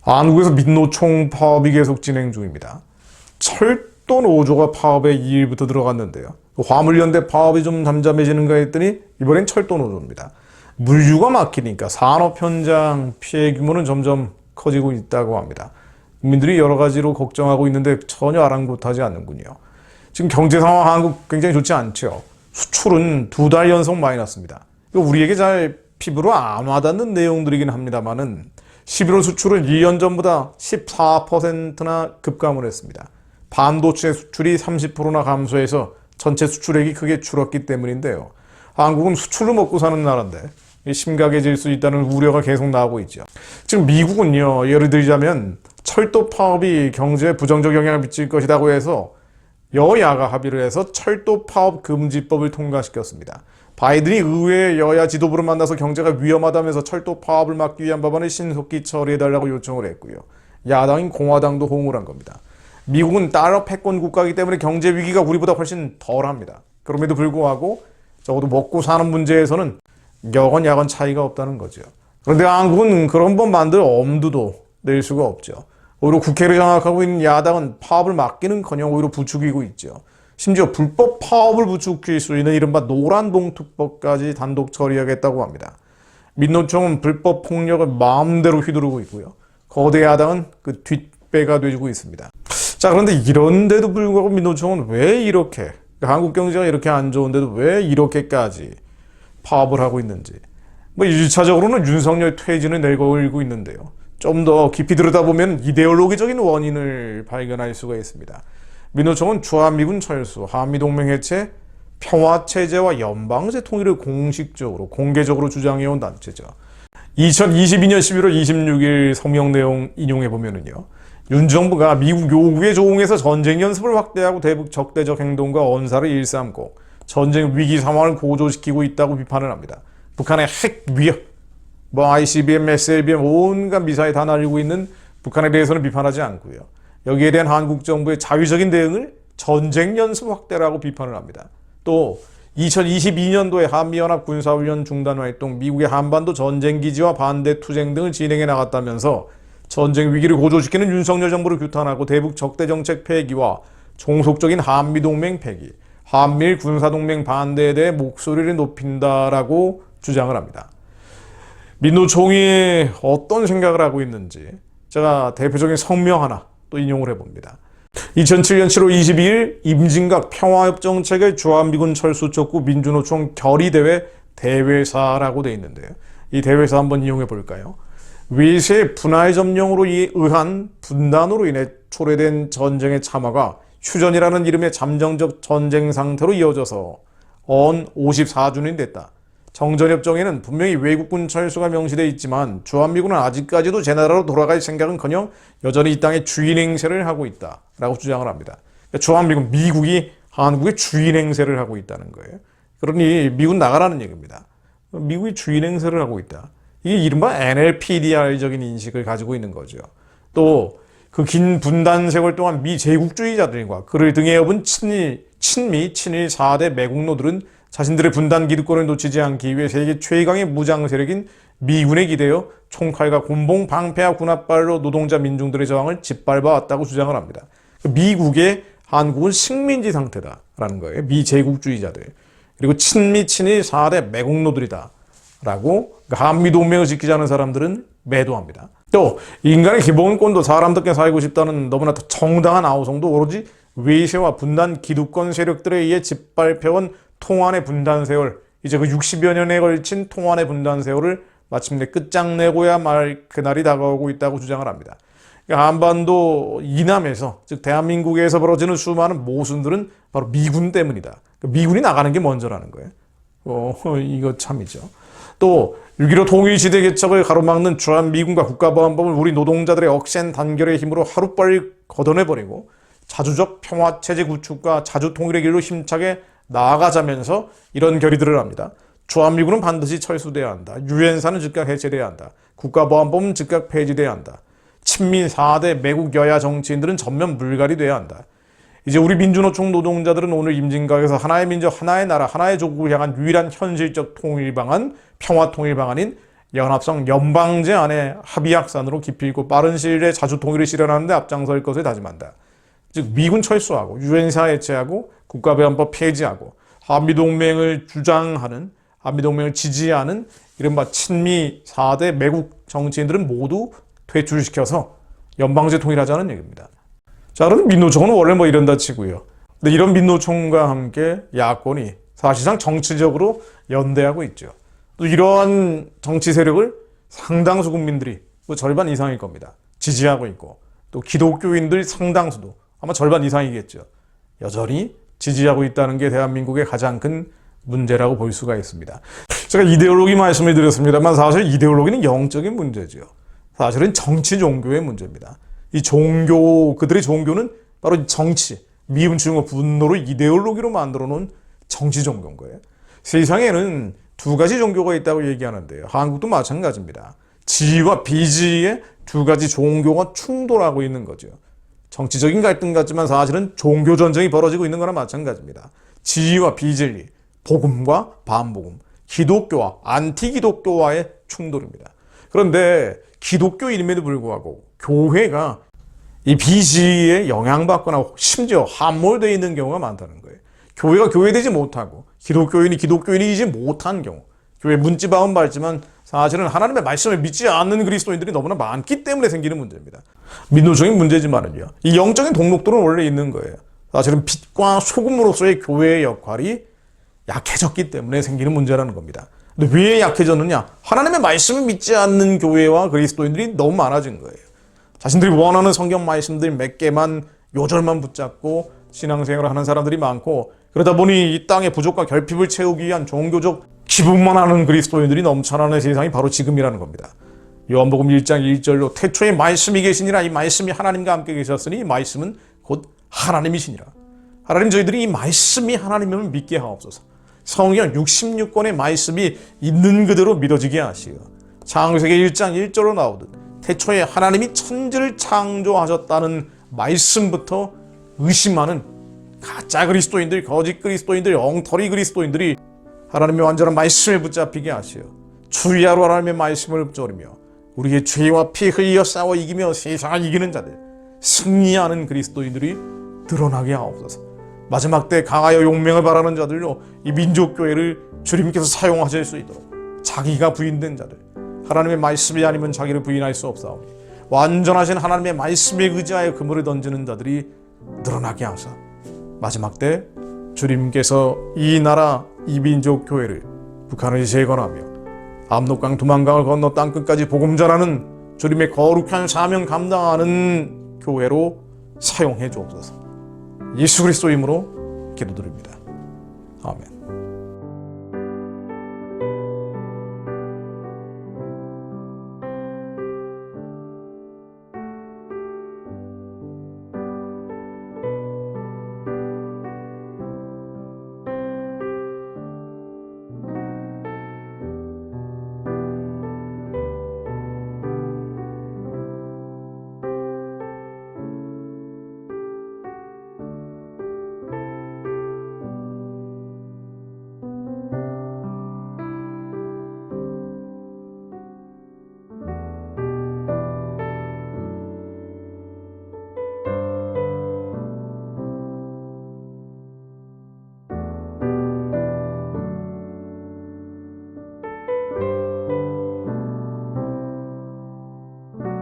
한국에서 민노총 파업이 계속 진행 중입니다. 철도 노조가 파업에 2일부터 들어갔는데요. 화물연대 파업이 좀 잠잠해지는가 했더니 이번엔 철도 노조입니다. 물류가 막히니까 산업 현장 피해 규모는 점점 커지고 있다고 합니다. 국민들이 여러 가지로 걱정하고 있는데 전혀 아랑곳하지 않는군요. 지금 경제 상황 한국 굉장히 좋지 않죠. 수출은 2달 연속 마이너스입니다. 우리에게 잘 피부로 안 와닿는 내용들이긴 합니다만은 11월 수출은 2년 전보다 14%나 급감을 했습니다. 반도체 수출이 30%나 감소해서 전체 수출액이 크게 줄었기 때문인데요. 한국은 수출로 먹고 사는 나라인데 심각해질 수 있다는 우려가 계속 나오고 있죠. 지금 미국은요, 예를 들자면 철도 파업이 경제에 부정적 영향을 미칠 것이라고 해서 여야가 합의를 해서 철도 파업 금지법을 통과시켰습니다. 바이든이 의회 여야 지도부를 만나서 경제가 위험하다면서 철도 파업을 막기 위한 법안을 신속히 처리해달라고 요청을 했고요. 야당인 공화당도 호응을 한 겁니다. 미국은 달러 패권 국가이기 때문에 경제 위기가 우리보다 훨씬 덜합니다. 그럼에도 불구하고 적어도 먹고 사는 문제에서는 여건 차이가 없다는 거죠. 그런데 한국은 그런 법 만들 엄두도 낼 수가 없죠. 오히려 국회를 장악하고 있는 야당은 파업을 막기는커녕 오히려 부추기고 있죠. 심지어 불법 파업을 부추길 수 있는 이른바 노란봉투법까지 단독 처리하겠다고 합니다. 민노총은 불법 폭력을 마음대로 휘두르고 있고요. 거대 야당은 그 뒷배가 돼주고 있습니다. 자, 그런데 이런데도 불구하고 민노총은 왜 이렇게, 한국 경제가 이렇게 안 좋은데도 왜 이렇게까지 파업을 하고 있는지. 1차적으로는 윤석열 퇴진을 내걸고 있는데요. 좀 더 깊이 들여다보면 이데올로기적인 원인을 발견할 수가 있습니다. 민노총은 주한미군 철수, 한미동맹 해체, 평화체제와 연방제 통일을 공식적으로, 공개적으로 주장해온 단체죠. 2022년 11월 26일 성명 내용 인용해보면요. 윤 정부가 미국 요구에 조응해서 전쟁 연습을 확대하고 대북 적대적 행동과 언사를 일삼고 전쟁 위기 상황을 고조시키고 있다고 비판을 합니다. 북한의 핵 위협, ICBM, SLBM 온갖 미사일 다 날리고 있는 북한에 대해서는 비판하지 않고요. 여기에 대한 한국 정부의 자위적인 대응을 전쟁 연습 확대라고 비판을 합니다. 또 2022년도에 한미연합 군사훈련 중단 활동, 미국의 한반도 전쟁기지와 반대 투쟁 등을 진행해 나갔다면서 전쟁 위기를 고조시키는 윤석열 정부를 규탄하고 대북 적대 정책 폐기와 종속적인 한미동맹 폐기, 한미일 군사동맹 반대에 대해 목소리를 높인다라고 주장을 합니다. 민노총이 어떤 생각을 하고 있는지 제가 대표적인 성명 하나 또 인용을 해봅니다. 2007년 7월 22일 임진각 평화협정 체결 주한미군 철수 촉구 민주노총 결의대회 대회사라고 되어 있는데요. 이 대회사 한번 이용해 볼까요? 외세 분할 점령으로 의한 분단으로 인해 초래된 전쟁의 참화가 휴전이라는 이름의 잠정적 전쟁 상태로 이어져서 언 54주년이 됐다. 정전협정에는 분명히 외국군 철수가 명시되어 있지만 주한미군은 아직까지도 제 나라로 돌아갈 생각은커녕 여전히 이 땅의 주인 행세를 하고 있다라고 주장을 합니다. 주한미군, 미국이 한국의 주인 행세를 하고 있다는 거예요. 그러니 미군 나가라는 얘기입니다. 미국이 주인 행세를 하고 있다. 이게 이른바 NLPDR적인 인식을 가지고 있는 거죠. 또 그 긴 분단 세월 동안 미 제국주의자들과 그를 등에 업은 친미 4대 매국노들은 자신들의 분단 기득권을 놓치지 않기 위해 세계 최강의 무장 세력인 미군에 기대어 총칼과 곤봉 방패와 군합발로 노동자 민중들의 저항을 짓밟아왔다고 주장을 합니다. 미국의 한국은 식민지 상태다라는 거예요. 미제국주의자들. 그리고 친미 친일 4대 매국노들이다 라고 한미동맹을 지키지 않은 사람들은 매도합니다. 또 인간의 기본권도 사람답게 살고 싶다는 너무나 정당한 아우성도 오로지 외세와 분단 기득권 세력들에 의해 짓밟혀온 통한의 분단 세월, 이제 그 60여 년에 걸친 통한의 분단 세월을 마침내 끝장내고야 말 그날이 다가오고 있다고 주장을 합니다. 그러니까 한반도 이남에서, 즉 대한민국에서 벌어지는 수많은 모순들은 바로 미군 때문이다. 미군이 나가는 게 먼저라는 거예요. 이거 참이죠. 또 6.15 통일시대 개척을 가로막는 주한미군과 국가보안법을 우리 노동자들의 억센 단결의 힘으로 하루빨리 걷어내버리고 자주적 평화체제 구축과 자주통일의 길로 힘차게 나아가자면서 이런 결의들을 합니다. 주한미군은 반드시 철수돼야 한다. 유엔사는 즉각 해체돼야 한다. 국가보안법은 즉각 폐지돼야 한다. 친미 4대 매국 여야 정치인들은 전면 물갈이 돼야 한다. 이제 우리 민주노총 노동자들은 오늘 임진각에서 하나의 민족, 하나의 나라, 하나의 조국을 향한 유일한 현실적 통일 방안, 평화 통일 방안인 연합성 연방제 안에 합의약산으로 기필코 빠른 시일 내에 자주 통일을 실현하는 데 앞장설 것을 다짐한다. 즉 미군 철수하고 유엔사 해체하고 국가보안법 폐지하고 한미동맹을 주장하는, 한미동맹을 지지하는 이른바 친미 4대 매국 정치인들은 모두 퇴출시켜서 연방제 통일하자는 얘기입니다. 자, 그럼 민노총은 원래 뭐 이런다 치고요. 근데 이런 민노총과 함께 야권이 사실상 정치적으로 연대하고 있죠. 또 이러한 정치 세력을 상당수 국민들이 뭐 절반 이상일 겁니다. 지지하고 있고, 또 기독교인들 상당수도 아마 절반 이상이겠죠. 여전히 지지하고 있다는 게 대한민국의 가장 큰 문제라고 볼 수가 있습니다. 제가 이데올로기 말씀을 드렸습니다만 사실 이데올로기는 영적인 문제죠. 사실은 정치 종교의 문제입니다. 이 종교, 그들의 종교는 바로 정치, 미움, 증오, 분노를 이데올로기로 만들어 놓은 정치 종교인 거예요. 세상에는 두 가지 종교가 있다고 얘기하는데요. 한국도 마찬가지입니다. 지와 비지의 두 가지 종교가 충돌하고 있는 거죠. 정치적인 갈등 같지만 사실은 종교 전쟁이 벌어지고 있는 거나 마찬가지입니다. 지와 비진리, 복음과 반복음, 기독교와 안티기독교와의 충돌입니다. 그런데 기독교인임에도 불구하고 교회가 이 비지에 영향받거나 심지어 함몰되어 있는 경우가 많다는 거예요. 교회가 교회되지 못하고 기독교인이 기독교인이지 못한 경우, 교회 문지방은 밝지만 사실은 하나님의 말씀을 믿지 않는 그리스도인들이 너무나 많기 때문에 생기는 문제입니다. 민노총인 문제지만은요, 이 영적인 동력들은 원래 있는 거예요. 사실은 빛과 소금으로서의 교회의 역할이 약해졌기 때문에 생기는 문제라는 겁니다. 근데 왜 약해졌느냐? 하나님의 말씀을 믿지 않는 교회와 그리스도인들이 너무 많아진 거예요. 자신들이 원하는 성경 말씀들 몇 개만 요절만 붙잡고 신앙생활을 하는 사람들이 많고, 그러다 보니 이 땅의 부족과 결핍을 채우기 위한 종교적 기분만 하는 그리스도인들이 넘쳐나는 세상이 바로 지금이라는 겁니다. 요한복음 1장 1절로 태초에 말씀이 계시니라, 이 말씀이 하나님과 함께 계셨으니 이 말씀은 곧 하나님이시니라. 하나님, 저희들이 이 말씀이 하나님임을 믿게 하옵소서. 성경 66권의 말씀이 있는 그대로 믿어지게 하시고, 창세기 1장 1절로 나오듯 태초에 하나님이 천지를 창조하셨다는 말씀부터 의심하는 가짜 그리스도인들, 거짓 그리스도인들, 엉터리 그리스도인들이 하나님의 완전한 말씀에 붙잡히게 하시어 주야로 하나님의 말씀을 붙잡으며 우리의 죄와 피 흘려 싸워 이기며 세상을 이기는 자들, 승리하는 그리스도인들이 드러나게 하옵소서. 마지막 때 강하여 용맹을 바라는 자들로 이 민족교회를 주님께서 사용하실 수 있도록, 자기가 부인된 자들, 하나님의 말씀이 아니면 자기를 부인할 수 없사오니 완전하신 하나님의 말씀에 의지하여 그물을 던지는 자들이 늘어나게 하사 마지막 때 주님께서 이 나라, 이 민족 교회를, 북한을 재건하며 압록강 두만강을 건너 땅끝까지 복음 전하는 주님의 거룩한 사명 감당하는 교회로 사용해 주옵소서. 예수 그리스도 이름으로 기도드립니다. 아멘.